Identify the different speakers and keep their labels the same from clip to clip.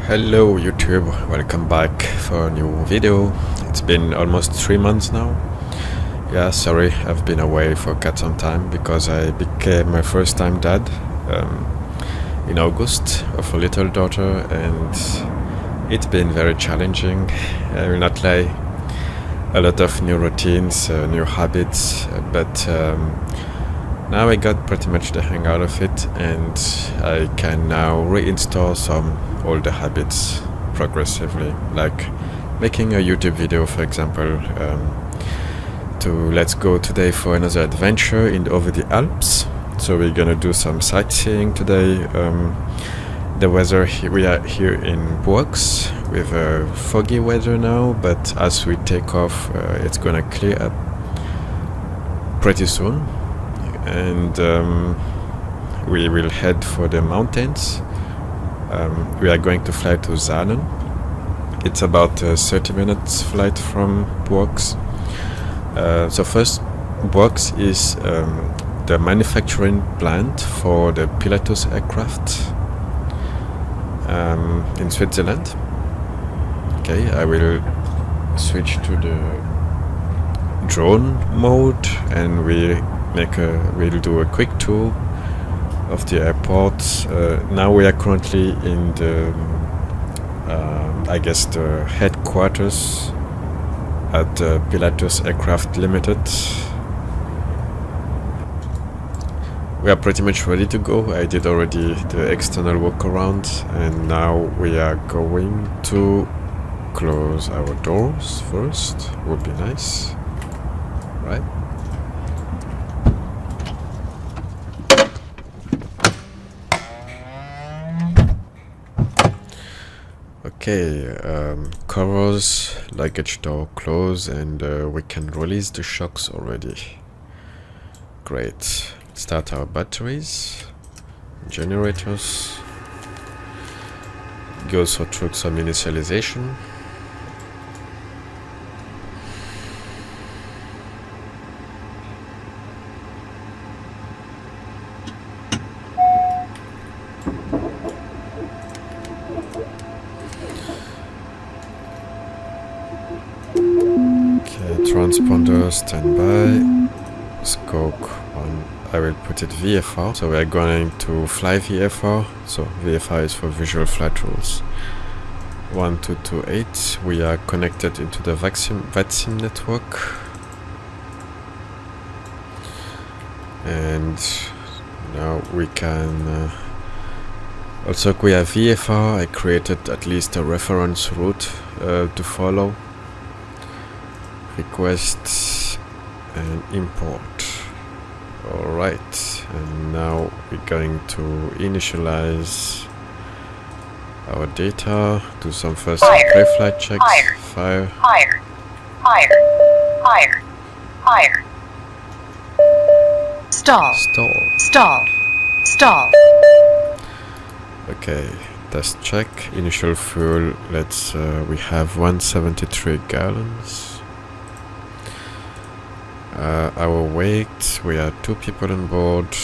Speaker 1: Hello YouTube, welcome back for a new video. It's been almost 3 months now. Yeah, sorry, I've been away for quite some time because I became my first time dad in August of a little daughter, and it's been very challenging. I will not lie, a lot of new routines, new habits, but now I got pretty much the hang out of it, and I can now reinstall some older habits progressively, like making a YouTube video, for example, to let's go today for another adventure over the Alps. So we're gonna do some sightseeing today. The weather we are here in Buochs with foggy weather now, but as we take off, it's gonna clear up pretty soon, and we will head for the mountains. We are going to fly to Saanen. It's about a 30 minutes flight from Buochs. So first, Buochs is the manufacturing plant for the Pilatus aircraft in Switzerland. Okay, I will switch to the drone mode, and we'll do a quick tour of the airport. Now we are currently in the I guess the headquarters at Pilatus Aircraft Limited. We are pretty much ready to go. I did already the external walk around, and now we are going to close our doors first. Would be nice, right? Okay, covers, luggage door closed, and we can release the shocks already. Great. Start our batteries, generators, go through some initialization. Transponder standby. Scope 1. I will put it VFR. So we are going to fly VFR. So VFR is for visual flight rules. 1228. We are connected into the VATSIM network. And now we can also, we have VFR. I created at least a reference route to follow. Request and import. Alright, and now we're going to initialize our data, do some first pre-flight checks. Fire. Stall. Okay, test check. Initial fuel, we have 173 gallons. Our weight, we are 2 people on board,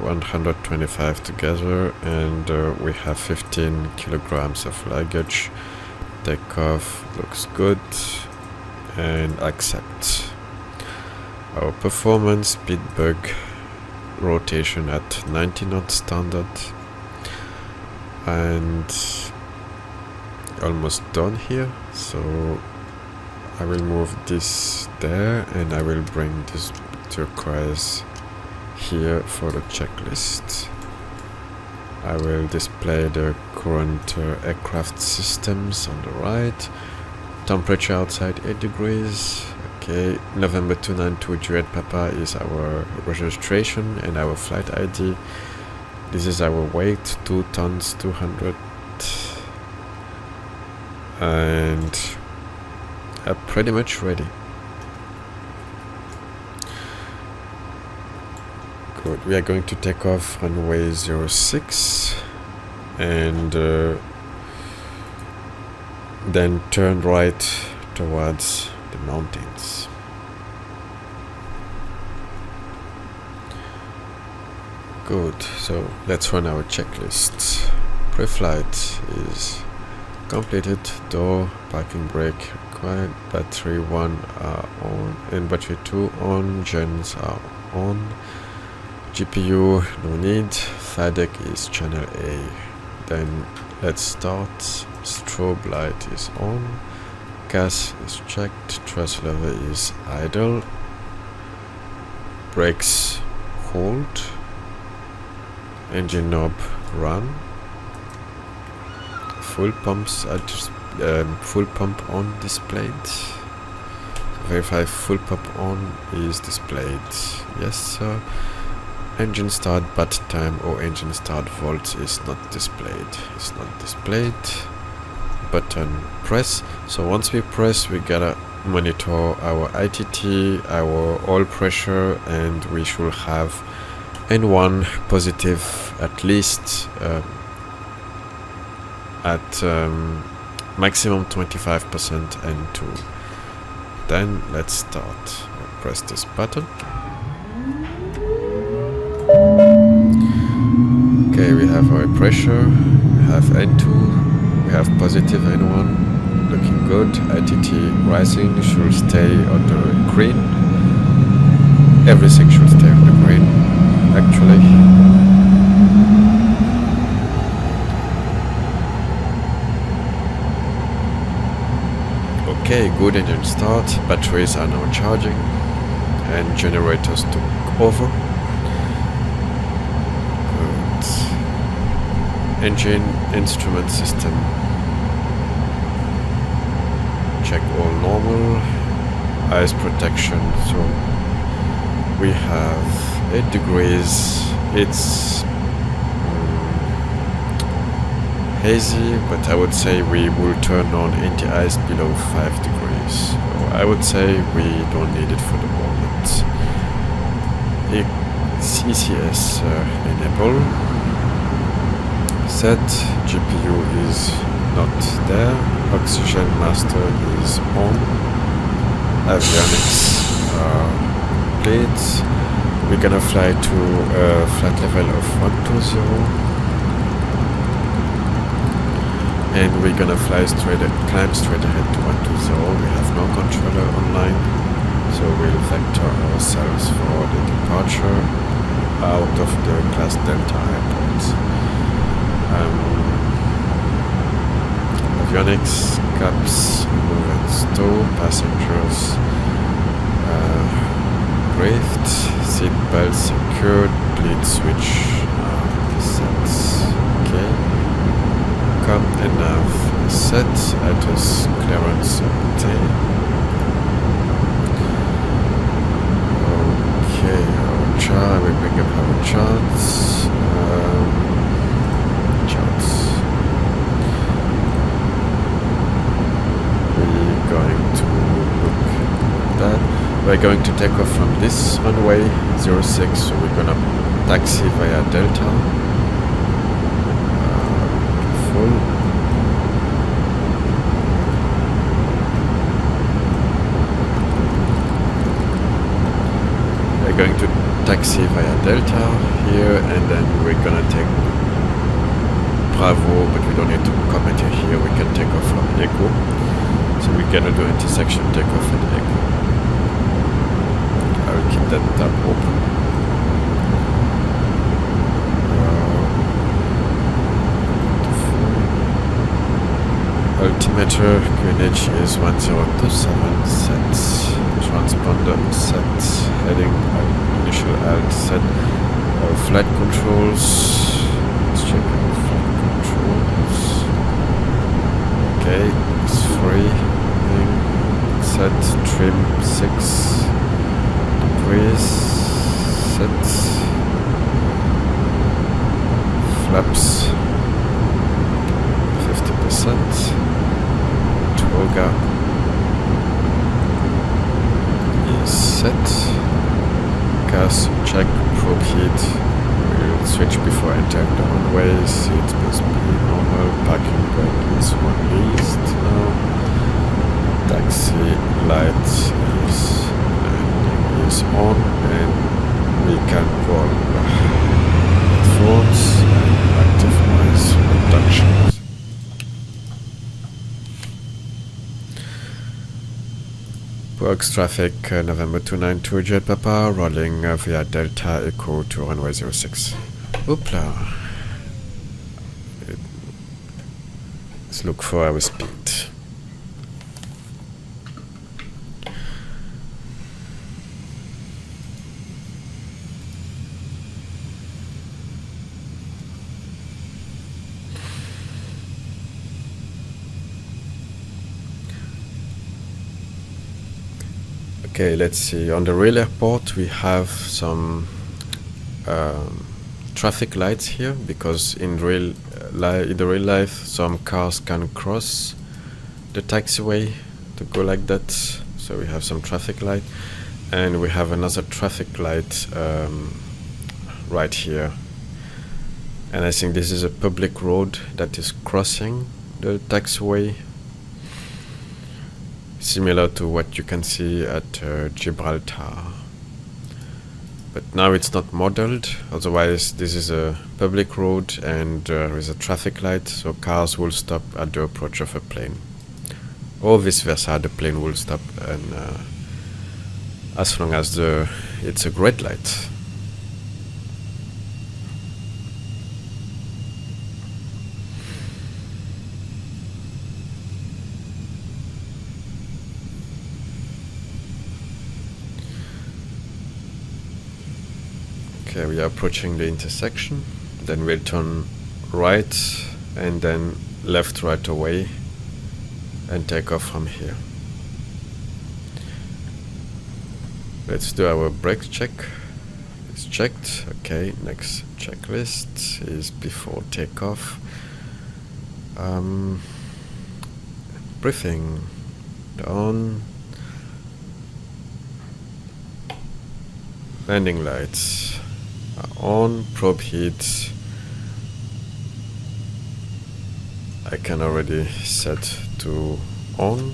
Speaker 1: 125 together, and we have 15 kilograms of luggage. Takeoff looks good, and accept. Our performance, speed bug, rotation at 90 knots standard, and almost done here. So I will move this there, and I will bring this turquoise here for the checklist. I will display the current aircraft systems on the right. Temperature outside 8 degrees. Okay, November 292 Juliet Papa is our registration and our flight ID. This is our weight, 2 tons 200, and pretty much ready. Good. We are going to take off runway 06 and then turn right towards the mountains. Good. So let's run our checklists. Pre-flight is Completed. Door, parking brake required, battery 1 are on and battery 2 on, gens are on. GPU no need, FADEC is channel A. Then let's start. Strobe light is on, gas is checked, thrust level is idle, brakes hold, engine knob run, full pumps full pump on displayed. Verify full pump on is displayed. Yes sir. Engine start battery time or engine start volts is not displayed. It's not displayed. Button press. So once we press, we gotta monitor our ITT, our oil pressure, and we should have N1 positive at least at maximum 25% N2. Then let's start. I'll press this button. Okay, we have our pressure, we have N2, we have positive N1, looking good. ITT rising, should stay on the green. Everything should stay on the green, actually. Okay, good engine start, batteries are now charging, and generators took over. Engine instrument system, check all normal. Ice protection, so we have 8 degrees. It's hazy, but I would say we will turn on anti-ice below 5 degrees. So I would say we don't need it for the moment. CCS enable. Set, GPU is not there, oxygen master is on, avionics complete. We're gonna fly to a flight level of 120 and we're gonna climb straight ahead to 120. We have no controller online, so we'll vector ourselves for the departure out of the class Delta airport. Avionics, caps, move and stow, passengers briefed, seat belt secured, bleed switch set. Okay. Come and nav set, ATOS clearance obtained. Okay, our chart, we bring up our charts. We're going to take off from this runway 06, so we're gonna taxi via Delta. Full. We're going to taxi via Delta here, and then we're gonna take Bravo, but we don't need to comment here. We can take off from Echo. So we're gonna do intersection takeoff at Echo. I'll keep that tab open. Altimeter Greenwich is 1027 set. Transponder set. Heading initial alt set. Flight controls. Let's check our flight controls. Okay, it's free. Set trim 6. Set flaps 50%. Toga is set. Gas check, probe heat. We'll switch before entering the runway. Seat must be normal. Parking brake is released now. Taxi light is on, and we can roll headphones and active noise reduction. Buochs traffic, November 292 Jet Papa, rolling via Delta Echo to runway 06. Oopla. Let's look for our speed. Okay, let's see. On the rail airport, we have some traffic lights here because in the real life, some cars can cross the taxiway to go like that. So we have some traffic light, and we have another traffic light right here. And I think this is a public road that is crossing the taxiway, similar to what you can see at Gibraltar. But now it's not modeled, otherwise this is a public road and there is a traffic light, so cars will stop at the approach of a plane. Or vice versa, the plane will stop, and as long as it's a red light. Okay, we are approaching the intersection, then we'll turn right and then left right away and take off from here. Let's do our brakes check. It's checked. Okay, next checklist is before takeoff. Briefing on. Landing lights on, probe heat. I can already set to on.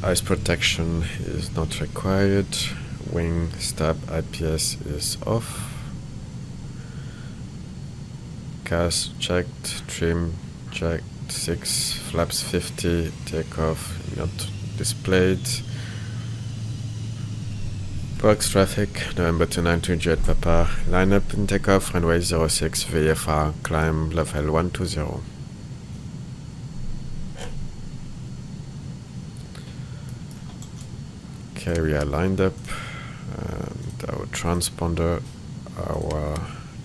Speaker 1: Ice protection is not required. Wing stab IPS is off. Gas checked. Trim checked. 6 flaps 50. Takeoff not displayed. Buochs traffic, November 292 Jet Papa, line up and take off, runway 06, VFR, climb level 120. Okay, we are lined up, and our transponder, our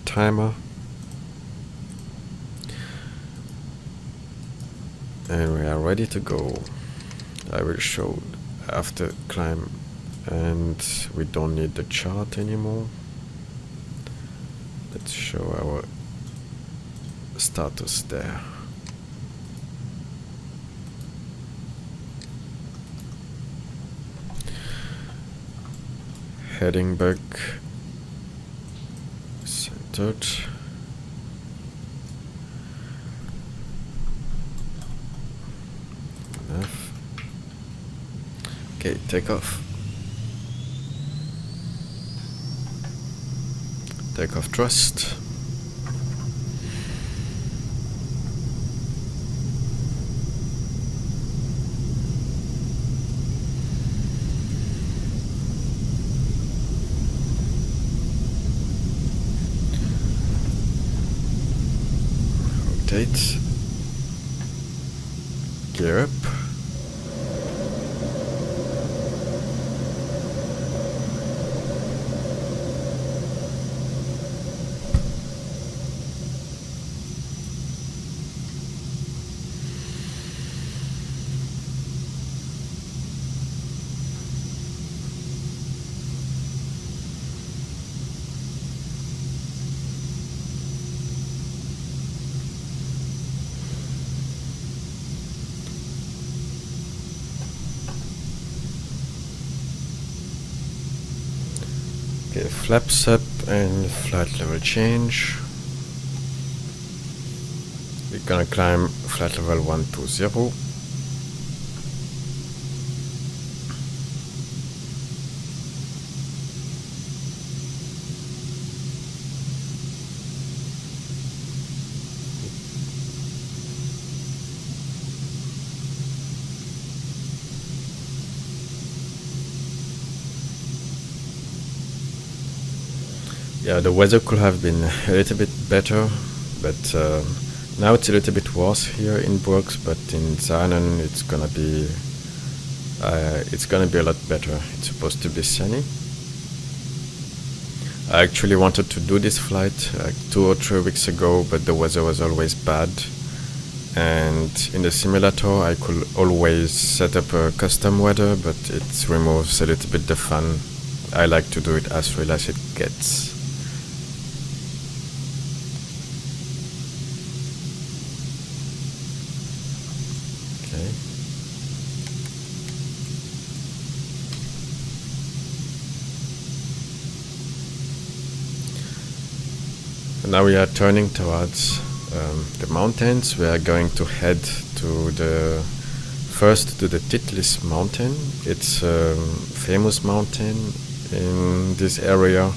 Speaker 1: timer, and we are ready to go. I will show after climb. And we don't need the chart anymore. Let's show our status there. Heading back centered. Enough. Okay, take off. Takeoff thrust. Rotate. Gear up. Okay, flaps up and flight level change. We're gonna climb flight level 120. Yeah, the weather could have been a little bit better, but now it's a little bit worse here in Buochs, but in Saanen it's gonna be a lot better. It's supposed to be sunny. I actually wanted to do this flight like 2 or 3 weeks ago, but the weather was always bad. And in the simulator I could always set up a custom weather, but it removes a little bit the fun. I like to do it as real as it gets. Okay. And now we are turning towards the mountains. We are going to head to the Titlis Mountain. It's a famous mountain in this area,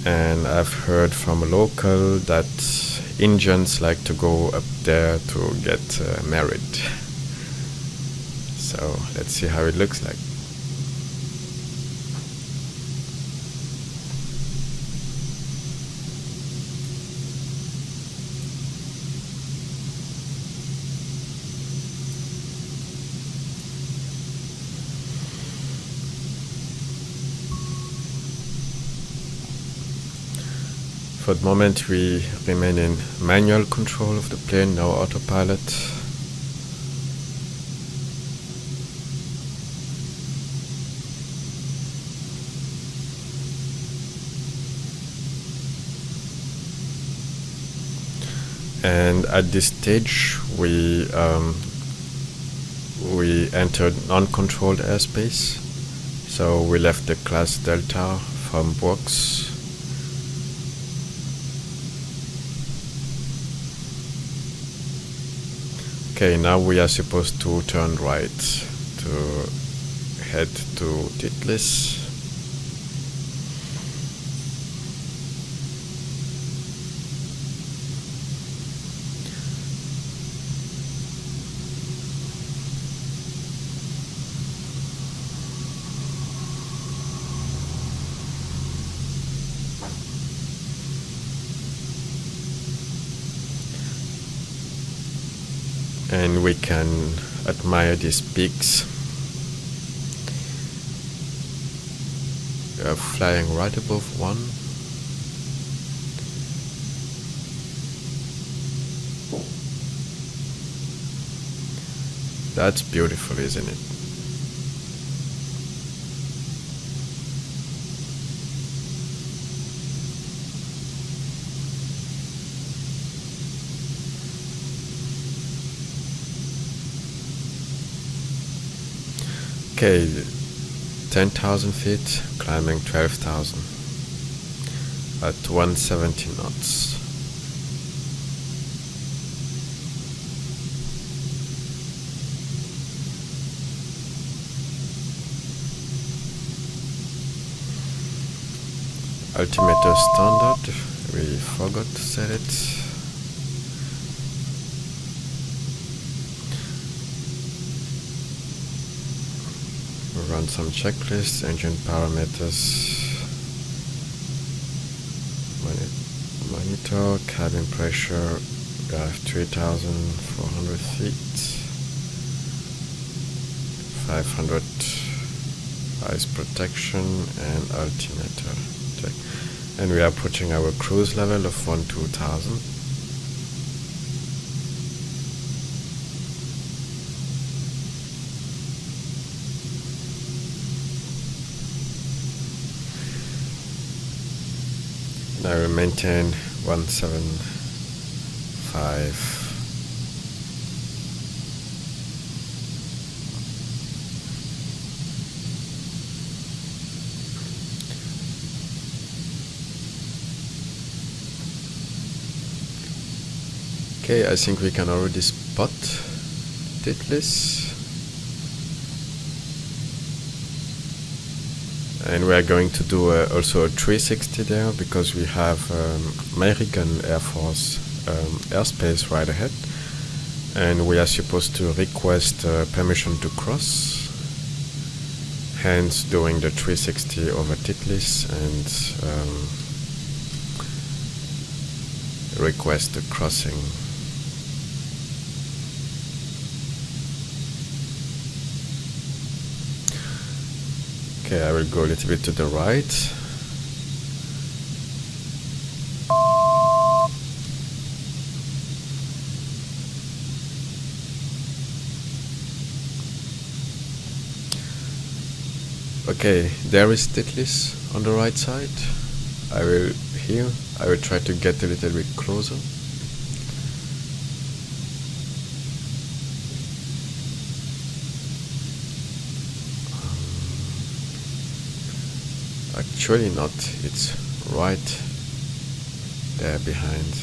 Speaker 1: and I've heard from a local that Indians like to go up there to get married. So let's see how it looks like. For the moment we remain in manual control of the plane, no autopilot. And at this stage we entered non-controlled airspace, so we left the class Delta from Buochs. Okay, now we are supposed to turn right to head to Titlis. And we can admire these peaks. We are flying right above one. That's beautiful, isn't it? Okay, 10,000 feet, climbing 12,000 at 170 knots. Altimeter standard, we forgot to set it. Run some checklists, engine parameters, monitor, cabin pressure, we have 3,400 feet, 500 ice protection and altimeter check. And we are approaching our cruise level of 12,000. I will maintain 175. Okay, I think we can already spot Titlis. And we are going to do also a 360 there, because we have American Air Force airspace right ahead, and we are supposed to request permission to cross, hence doing the 360 over Titlis. And request a crossing. Okay, I will go a little bit to the right. Okay, there is Titlis on the right side. I will try to get a little bit closer. Actually not, it's right there behind.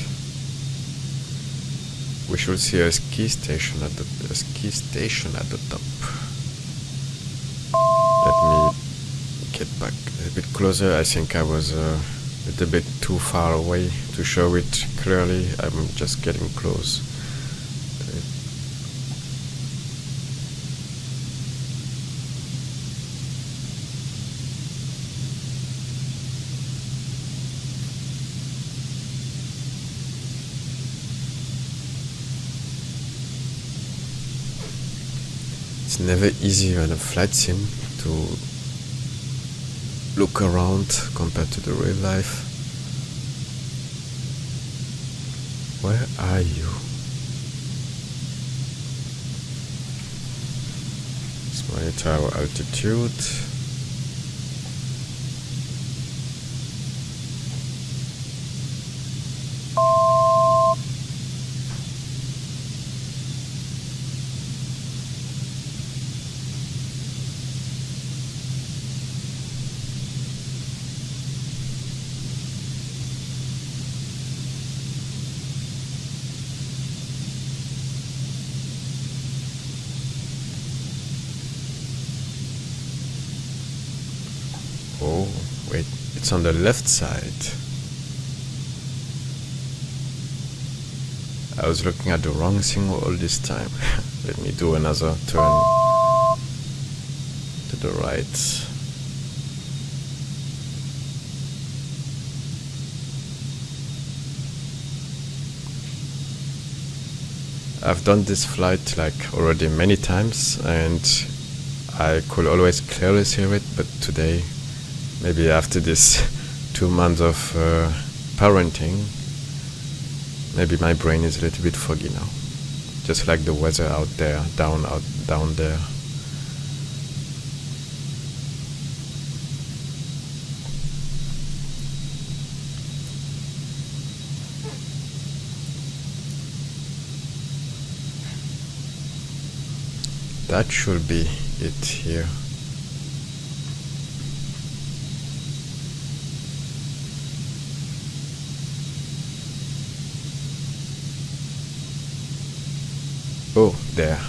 Speaker 1: We should see a ski station at the top. Let me get back a bit closer. I think I was a little bit too far away to show it clearly. I'm just getting close to it. It's never easy on a flight sim to look around compared to the real life. Where are you? Let's monitor our altitude. Oh, wait, it's on the left side. I was looking at the wrong thing all this time. Let me do another turn to the right. I've done this flight like already many times and I could always clearly hear it, but today, maybe after this 2 months of parenting, maybe my brain is a little bit foggy now. Just like the weather out there, down there. That should be it here. Oh, there.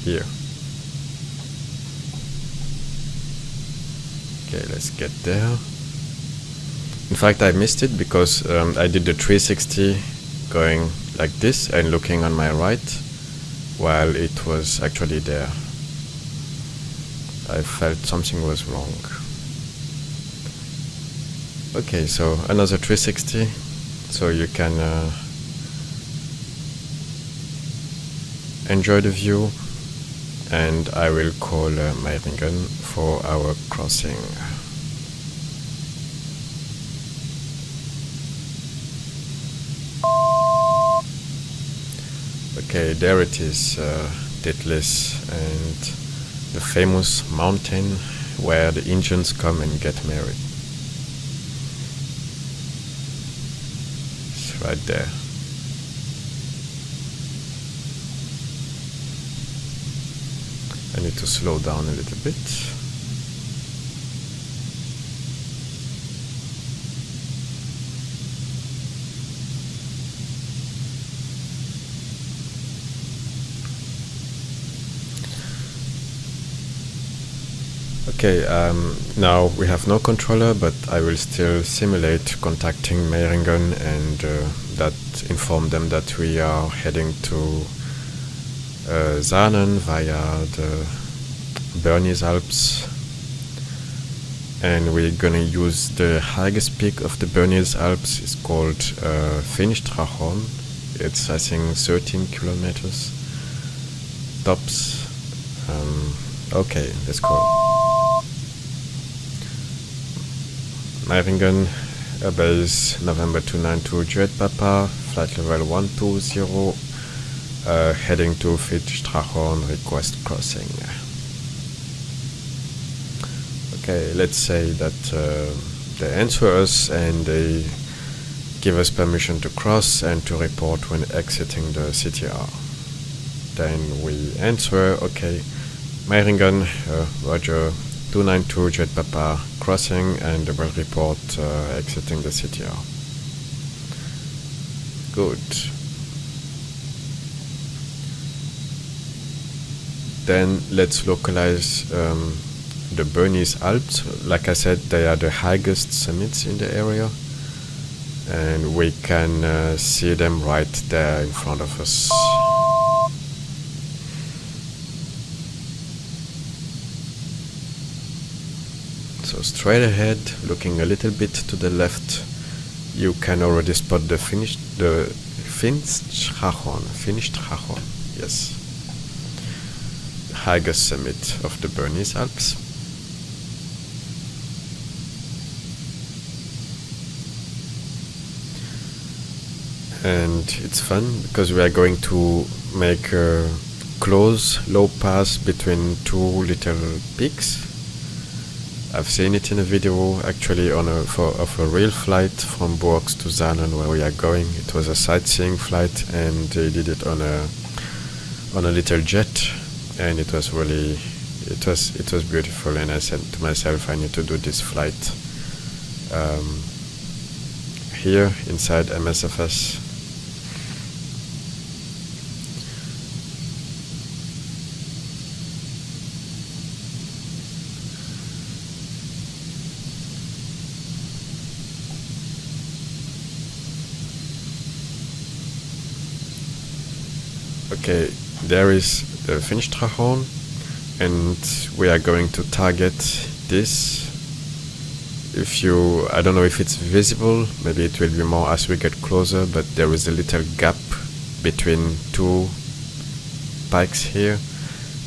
Speaker 1: Here. Okay, let's get there. In fact, I missed it because I did the 360 going like this and looking on my right while it was actually there. I felt something was wrong. Okay, so another 360, so you can enjoy the view, and I will call Meiringen for our crossing. Okay, there it is, Titlis, and the famous mountain where the Indians come and get married. It's right there. I need to slow down a little bit. Okay, now we have no controller, but I will still simulate contacting Meiringen and that inform them that we are heading to Saanen via the Bernese Alps, and we're gonna use the highest peak of the Bernese Alps. It's called Finsteraarhorn. It's, I think, 13 kilometers tops. Okay, let's go. Meiringen, base November 292 Juliet Papa, flight level 120, heading to Finsteraarhorn, request crossing. Okay, let's say that they answer us and they give us permission to cross and to report when exiting the CTR. Then we answer, okay, Meiringen, Roger, 292 Jet Papa, crossing, and will report exiting the CTR. Good. Then let's localize the Bernese Alps. Like I said, they are the highest summits in the area, and we can see them right there in front of us. So straight ahead, looking a little bit to the left, you can already spot the Finsteraarhorn, yes, the highest summit of the Bernese Alps. And it's fun because we are going to make a close low pass between two little peaks. I've seen it in a video actually of a real flight from Buochs to Saanen where we are going. It was a sightseeing flight and they did it on a little jet, and it was really it was beautiful, and I said to myself, I need to do this flight here inside MSFS. Okay, there is the Finsteraarhorn, and we are going to target this. I don't know if it's visible, maybe it will be more as we get closer, but there is a little gap between two pikes here,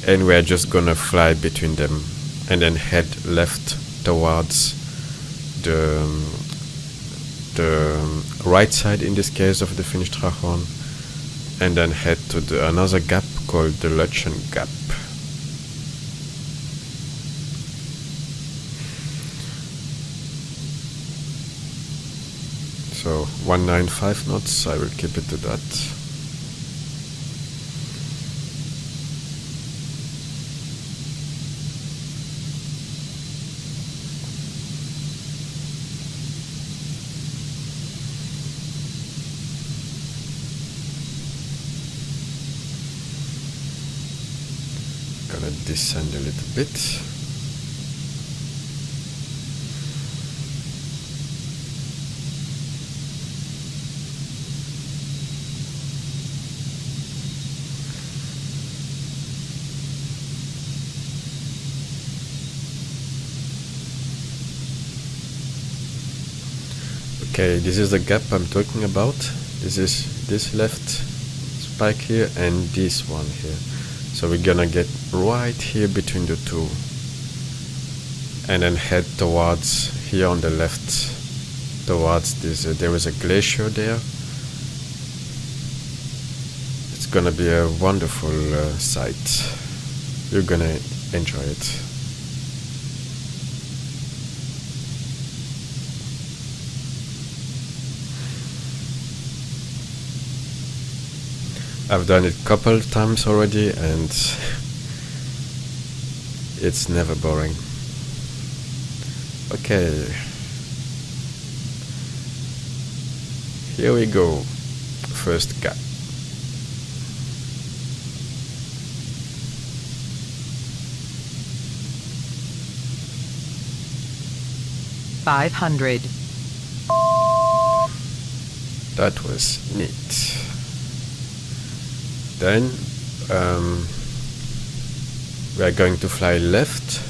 Speaker 1: and we are just gonna fly between them and then head left towards the right side in this case of the Finsteraarhorn, and then head to another gap called the Lötschen Gap. So 195 knots, I will keep it to that. Gonna descend a little bit. Okay, this is the gap I'm talking about. This is this left spike here and this one here. So we're gonna get right here between the two and then head towards here on the left towards this. There is a glacier there. It's gonna be a wonderful sight. You're gonna enjoy it. I've done it a couple times already and it's never boring. Okay, here we go. First gap.
Speaker 2: $500.
Speaker 1: That was neat. Then we are going to fly left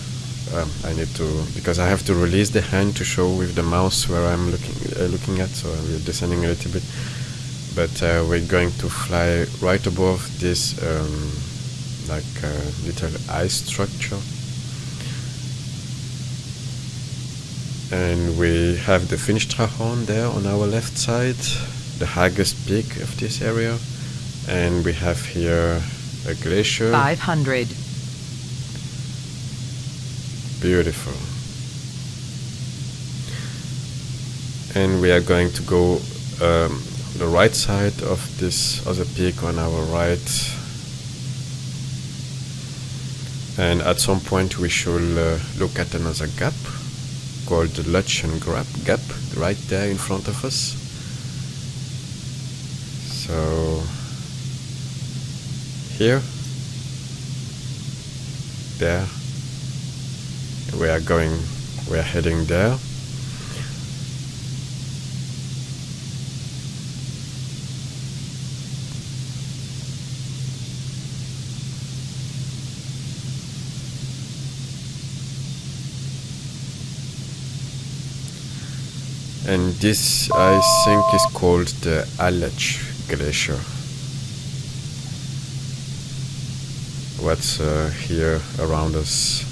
Speaker 1: I need to, because I have to release the hand to show with the mouse where I'm looking at, so we're descending a little bit. But we're going to fly right above this little ice structure. And we have the Finsteraarhorn there on our left side, the highest peak of this area. And we have here a glacier.
Speaker 2: 500.
Speaker 1: Beautiful. And we are going to go the right side of this other peak on our right. And at some point we should look at another gap called the Lötschen Gap, right there in front of us. So here, there, we are heading there. And this, I think, is called the Aletsch Glacier. What's here around us?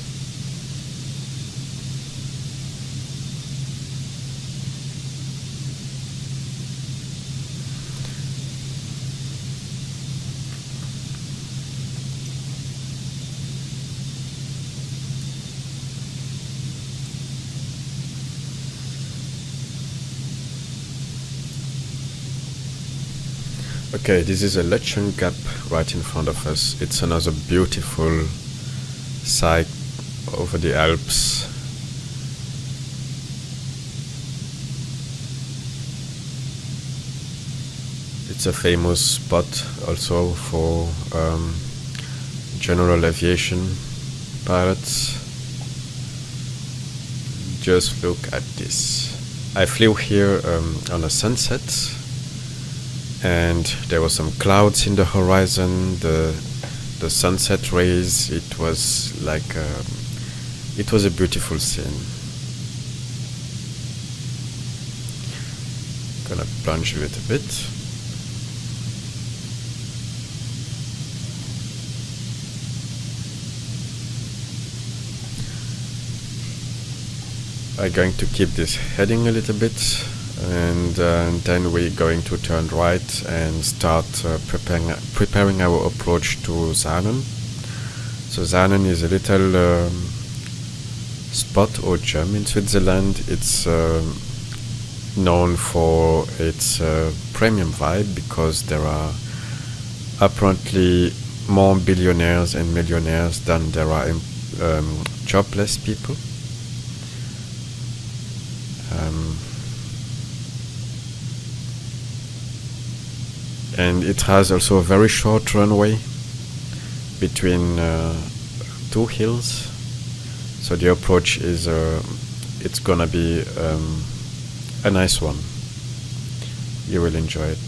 Speaker 1: Okay, this is a Lötschen Gap right in front of us. It's another beautiful sight over the Alps. It's a famous spot also for general aviation pilots. Just look at this. I flew here on a sunset, and there were some clouds in the horizon. The sunset rays. It was like it was a beautiful scene. Gonna plunge a little bit. I'm going to keep this heading a little bit, and then we're going to turn right and start preparing our approach to Saanen. So Saanen is a little spot or gem in Switzerland. It's known for its premium vibe because there are apparently more billionaires and millionaires than there are jobless people. And it has also a very short runway between two hills, so the approach is it's gonna be a nice one. You will enjoy it.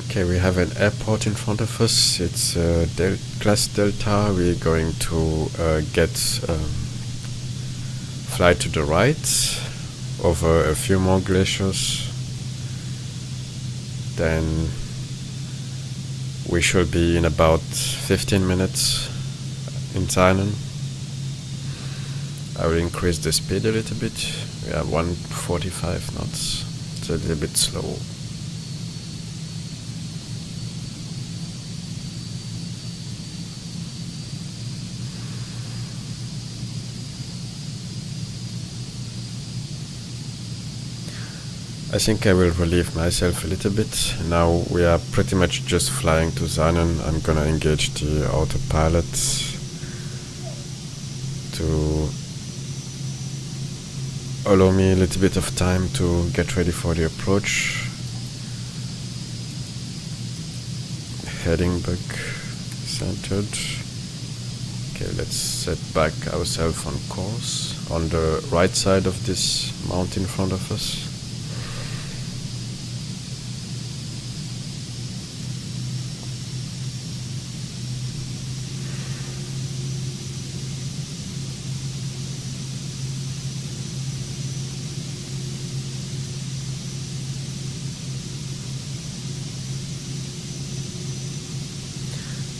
Speaker 1: Okay, we have an airport in front of us. It's Class Delta. We're going to fly to the right over a few more glaciers. Then we should be in about 15 minutes in Saanen. I will increase the speed a little bit. We have 145 knots. It's a little bit slow. I think I will relieve myself a little bit. Now we are pretty much just flying to Saanen. I'm gonna engage the autopilot to allow me a little bit of time to get ready for the approach. Heading back centered. Okay, let's set back ourselves on course on the right side of this mountain in front of us.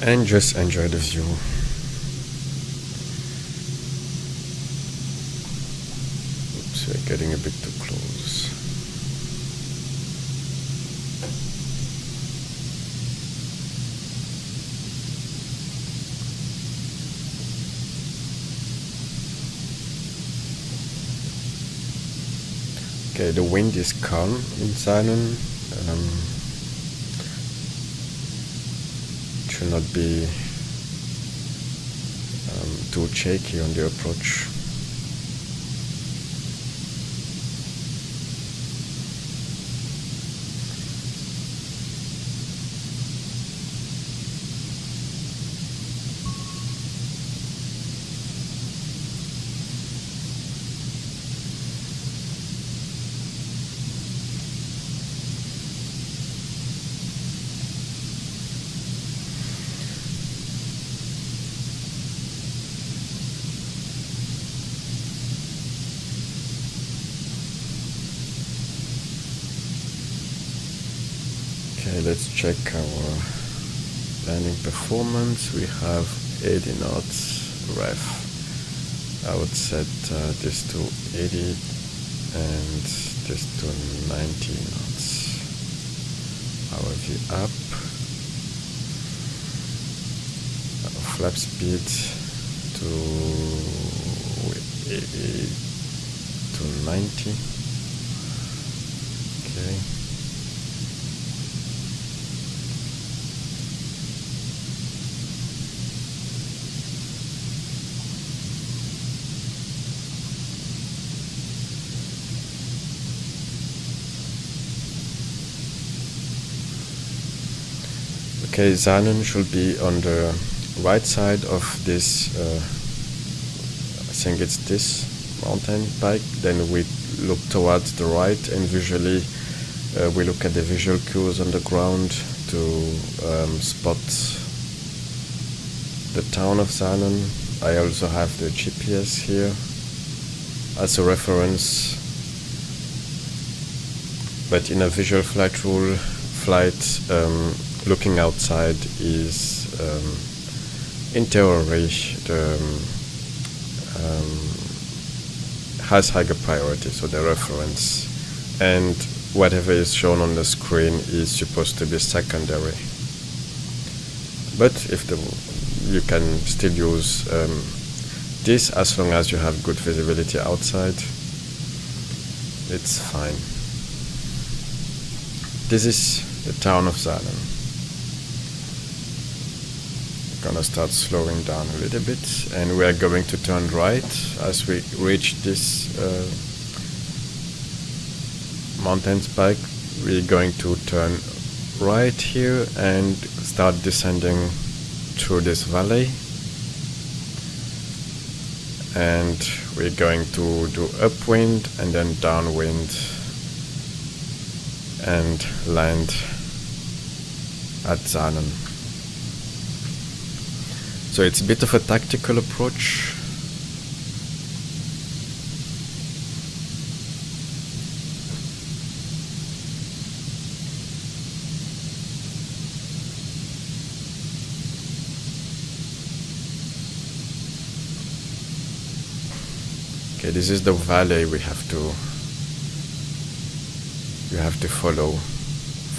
Speaker 1: and just enjoy the view. Oops, we're getting a bit too close. Okay, the wind is calm in Saanen. It should not be too shaky on the approach. Okay, let's check our landing performance. We have 80 knots ref. I would set this to 80 and this to 90 knots. Our V up. Our flap speed to 80 to 90. Okay. Okay, Saanen should be on the right side of this, I think it's this mountain bike. Then we look towards the right and visually we look at the visual cues on the ground to spot the town of Saanen. I also have the GPS here as a reference, but in a visual flight rule flight, looking outside is in theory has higher priority, so the reference and whatever is shown on the screen is supposed to be secondary. But if you can still use this as long as you have good visibility outside, it's fine. This is the town of Saanen. Gonna start slowing down a little bit, and we are going to turn right as we reach this mountain spike. We're going to turn right here and start descending through this valley, and we're going to do upwind and then downwind and land at Saanen. So it's a bit of a tactical approach. Okay, this is the valley we have to follow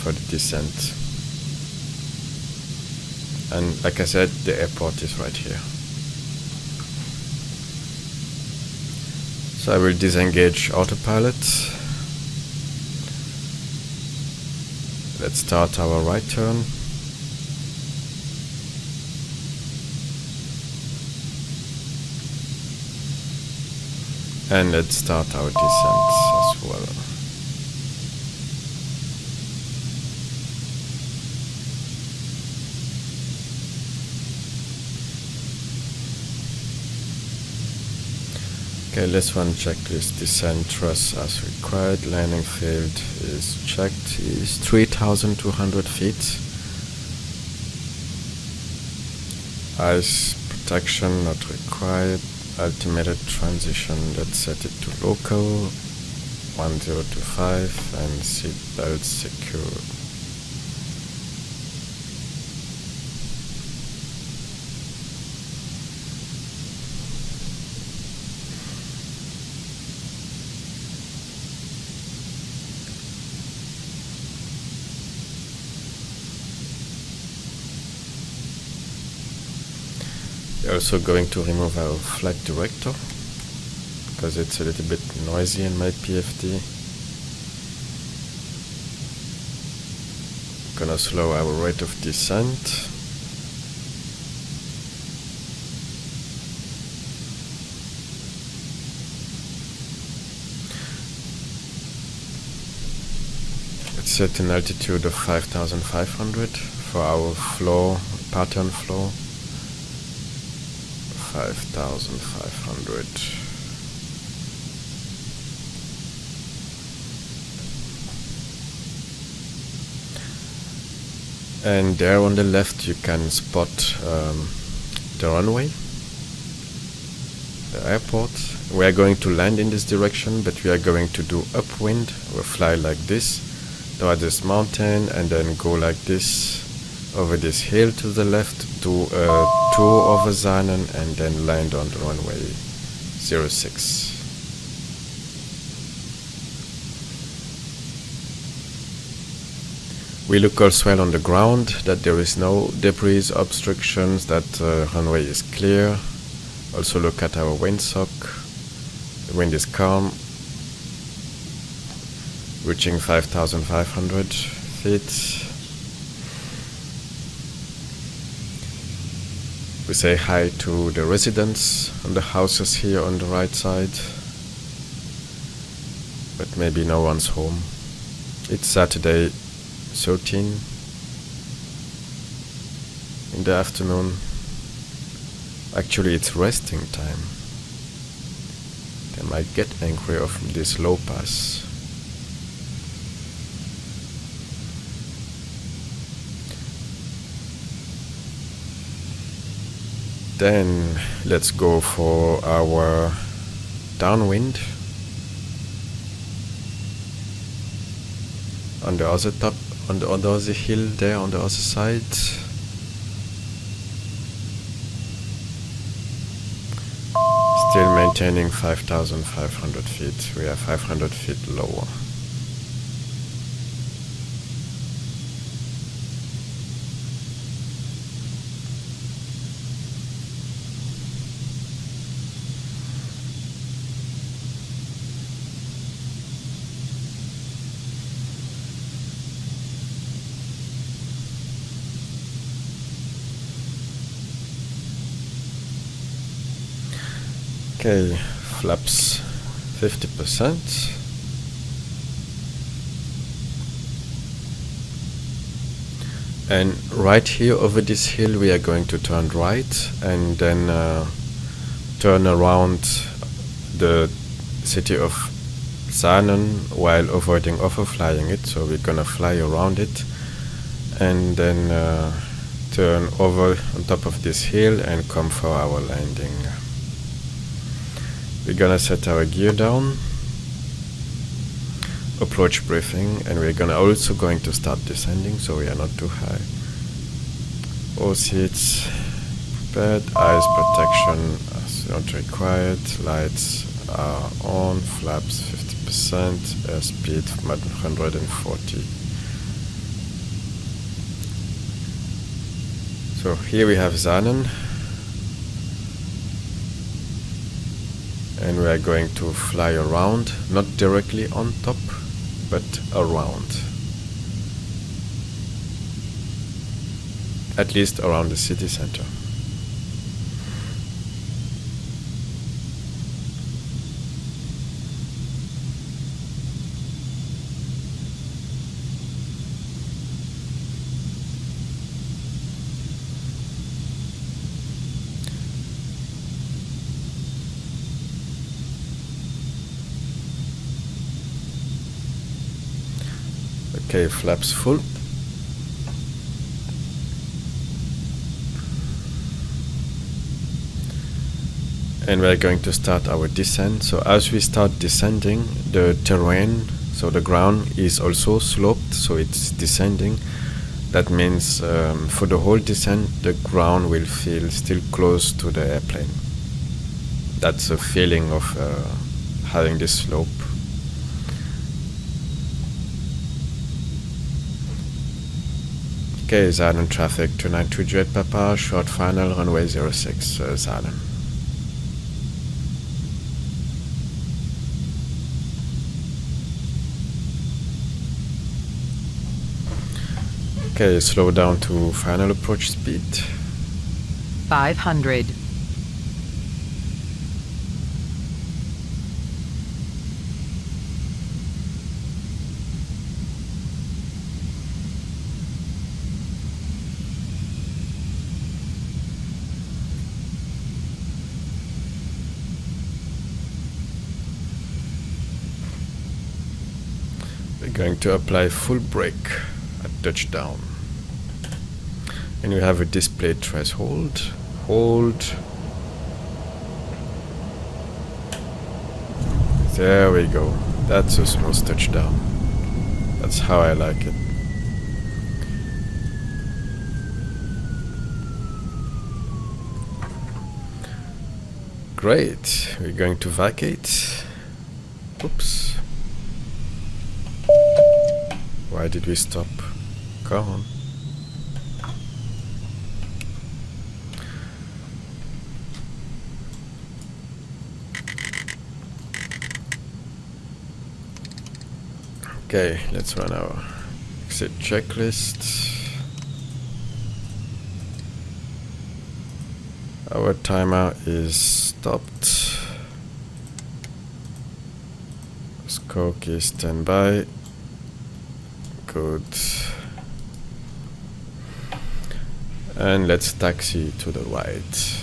Speaker 1: for the descent. And like I said, the airport is right here. So I will disengage autopilot. Let's start our right turn. And let's start our descent as well. Okay, let's run checklist. Descent thrust as required. Landing field is checked. Is 3,200 feet. Ice protection not required. Altimeter transition, let's set it to local. 1025 and seat belts secured. We're also going to remove our flight director because it's a little bit noisy in my PFD. Gonna slow our rate of descent. It's set an altitude of 5,500 for our floor, pattern floor. 5,500. And there on the left you can spot the runway, the airport. We are going to land in this direction, but we are going to do upwind. We'll fly like this toward this mountain and then go like this over this hill to the left, do a tour over Saanen and then land on the runway 06. We look also well on the ground that there is no debris, obstructions, that the runway is clear. Also look at our windsock. The wind is calm, reaching 5,500 feet. We say hi to the residents and the houses here on the right side, but maybe no one's home. It's Saturday 13 in the afternoon. Actually, it's resting time. They might get angry of this low pass. Then let's go for our downwind on the other top, on the other hill there on the other side. Still maintaining 5,500 feet. We are 500 feet lower. Okay, flaps 50%. And right here over this hill we are going to turn right and then turn around the city of Saanen while avoiding overflying it. So we're gonna fly around it and then turn over on top of this hill and come for our landing. We're gonna set our gear down, approach briefing, and we're also going to start descending, so we are not too high. All seats prepared, eyes protection is not required, lights are on, flaps 50%, airspeed 140. So here we have Saanen. And we are going to fly around, not directly on top, but around. At least around the city center. Okay, flaps full. And we're going to start our descent. So as we start descending, the terrain, so the ground is also sloped, so it's descending. That means for the whole descent, the ground will feel still close to the airplane. That's a feeling of having this slope. Okay, Saanen traffic 292 Jet Papa, short final, runway 06, Saanen. Okay, slow down to final approach speed.
Speaker 2: 500.
Speaker 1: We're going to apply full brake at touchdown. And we have a display threshold. Hold. There we go. That's a smooth touchdown. That's how I like it. Great. We're going to vacate. Oops. Why did we stop? Come on. Okay, let's run our exit checklist. Our timer is stopped. Scope is standby. Good. And let's taxi to the right.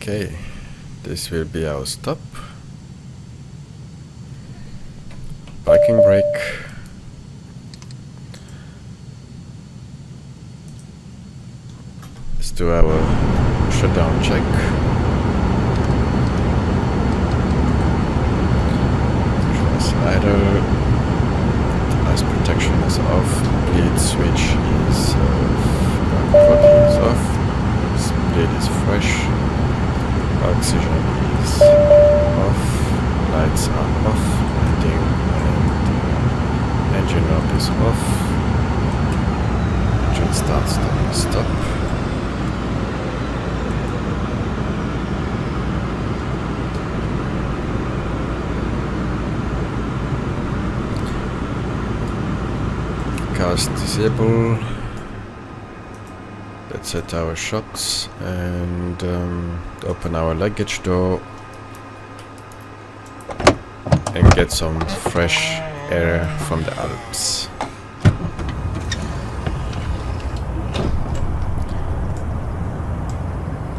Speaker 1: Okay, this will be our stop. Parking brake. Let's do our shutdown check. Idle. Ice protection is off. Bleed switch is off. Split is fresh. Oxygen is off, lights are off, landing and engine knob is off, engine stop. Cars disable. Let's set our shocks and open our luggage door and get some fresh air from the Alps.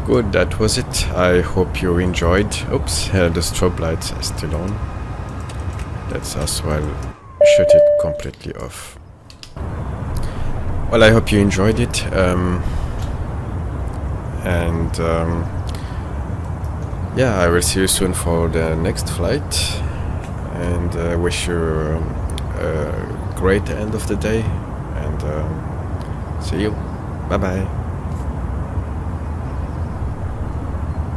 Speaker 1: Good, that was it. I hope you enjoyed. Oops, the strobe lights are still on. Let's as well shut it completely off. Well, I hope you enjoyed it. Yeah, I will see you soon for the next flight, and wish you a great end of the day, and see you. Bye bye.